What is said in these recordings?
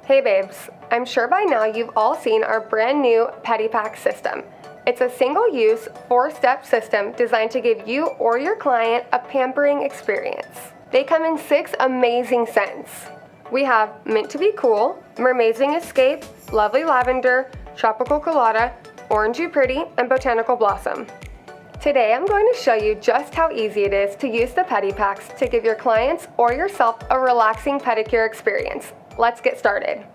Hey babes, I'm sure by now you've all seen our brand new PediPack system. It's a single-use, 4-step system designed to give you or your client a pampering experience. They come in 6 amazing scents. We have Mint to be Cool, Mermazing Escape, Lovely Lavender, Tropical Colada, Orangey Pretty, and Botanical Blossom. Today I'm going to show you just how easy it is to use the PediPacks to give your clients or yourself a relaxing pedicure experience. Let's get started.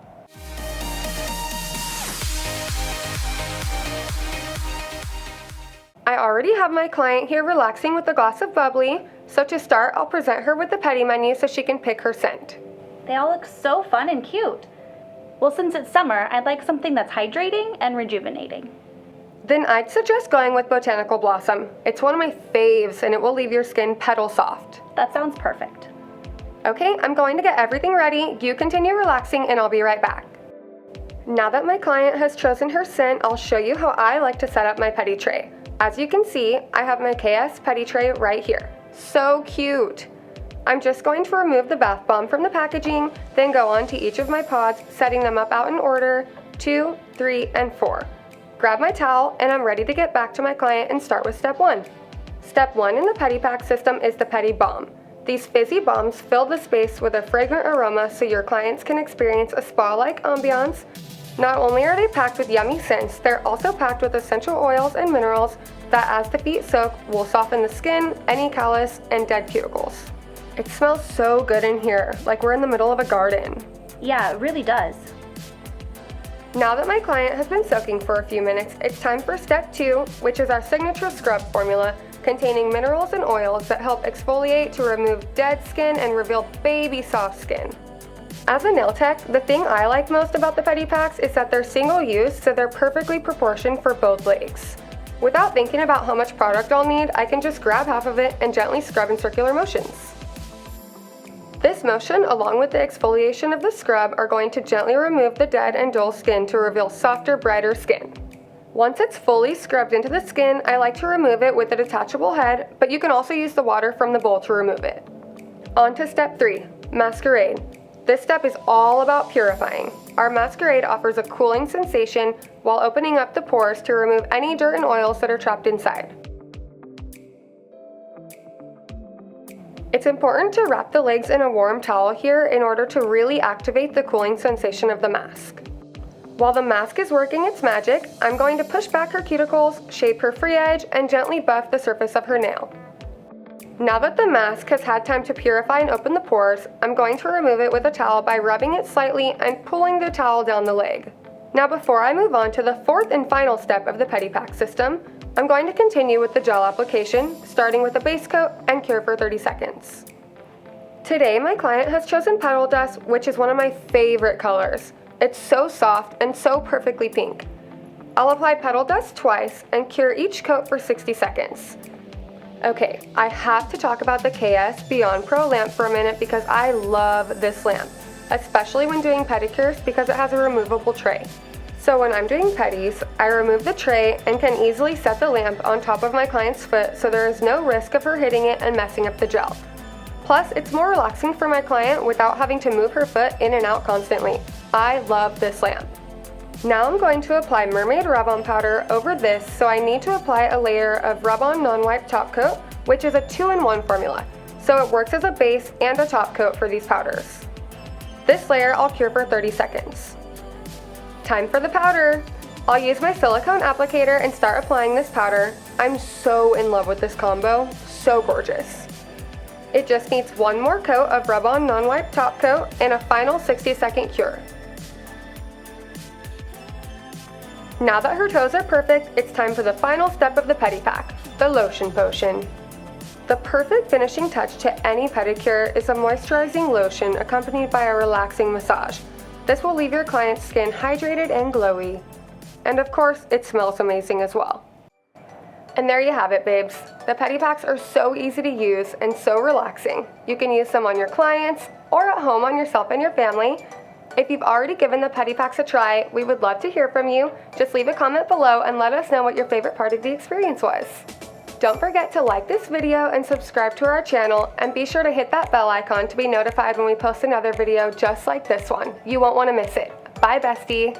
I already have my client here relaxing with a glass of bubbly, so to start I'll present her with the Pedi menu so she can pick her scent. They all look so fun and cute. Well, since it's summer, I'd like something that's hydrating and rejuvenating. Then I'd suggest going with Botanical Blossom. It's one of my faves and it will leave your skin petal soft. That sounds perfect. Okay, I'm going to get everything ready. You continue relaxing and I'll be right back. Now that my client has chosen her scent, I'll show you how I like to set up my Pedi tray. As you can see, I have my KS Pedi tray right here. So cute! I'm just going to remove the bath bomb from the packaging, then go on to each of my pods, setting them up out in order 2, 3, and 4. Grab my towel and I'm ready to get back to my client and start with step 1. Step 1 in the PediPack system is the Pedi Balm. These fizzy balms fill the space with a fragrant aroma so your clients can experience a spa-like ambiance. Not only are they packed with yummy scents, they're also packed with essential oils and minerals that, as the feet soak, will soften the skin, any callus, and dead cuticles. It smells so good in here, like we're in the middle of a garden. Yeah, it really does. Now that my client has been soaking for a few minutes, it's time for step 2, which is our signature scrub formula, containing minerals and oils that help exfoliate to remove dead skin and reveal baby soft skin. As a nail tech, the thing I like most about the PediPacks is that they're single use, so they're perfectly proportioned for both legs. Without thinking about how much product I'll need, I can just grab half of it and gently scrub in circular motions. This motion, along with the exfoliation of the scrub, are going to gently remove the dead and dull skin to reveal softer, brighter skin. Once it's fully scrubbed into the skin, I like to remove it with a detachable head, but you can also use the water from the bowl to remove it. On to step 3, Masquerade. This step is all about purifying. Our Masquerade offers a cooling sensation while opening up the pores to remove any dirt and oils that are trapped inside. It's important to wrap the legs in a warm towel here in order to really activate the cooling sensation of the mask. While the mask is working its magic, I'm going to push back her cuticles, shape her free edge, and gently buff the surface of her nail. Now that the mask has had time to purify and open the pores, I'm going to remove it with a towel by rubbing it slightly and pulling the towel down the leg. Now before I move on to the 4th and final step of the PediPack system, I'm going to continue with the gel application, starting with a base coat and cure for 30 seconds. Today my client has chosen Petal Dust, which is one of my favorite colors. It's so soft and so perfectly pink. I'll apply Petal Dust twice and cure each coat for 60 seconds. Okay, I have to talk about the KS Beyond Pro lamp for a minute because I love this lamp, especially when doing pedicures because it has a removable tray. So when I'm doing pedis, I remove the tray and can easily set the lamp on top of my client's foot so there is no risk of her hitting it and messing up the gel. Plus, it's more relaxing for my client without having to move her foot in and out constantly. I love this lamp. Now I'm going to apply Mermaid Rub-On Powder over this, so I need to apply a layer of Rub-On Non-Wipe Top Coat, which is a 2-in-1 formula, so it works as a base and a top coat for these powders. This layer I'll cure for 30 seconds. Time for the powder! I'll use my silicone applicator and start applying this powder. I'm so in love with this combo, so gorgeous. It just needs one more coat of Rub-On Non-Wipe Top Coat and a final 60-second cure. Now that her toes are perfect, it's time for the final step of the PediPack, the Lotion Potion. The perfect finishing touch to any pedicure is a moisturizing lotion accompanied by a relaxing massage. This will leave your client's skin hydrated and glowy. And of course, it smells amazing as well. And there you have it, babes. The PediPacks are so easy to use and so relaxing. You can use them on your clients or at home on yourself and your family. If you've already given the PediPacks a try, we would love to hear from you. Just leave a comment below and let us know what your favorite part of the experience was. Don't forget to like this video and subscribe to our channel, and be sure to hit that bell icon to be notified when we post another video just like this one. You won't want to miss it. Bye, bestie!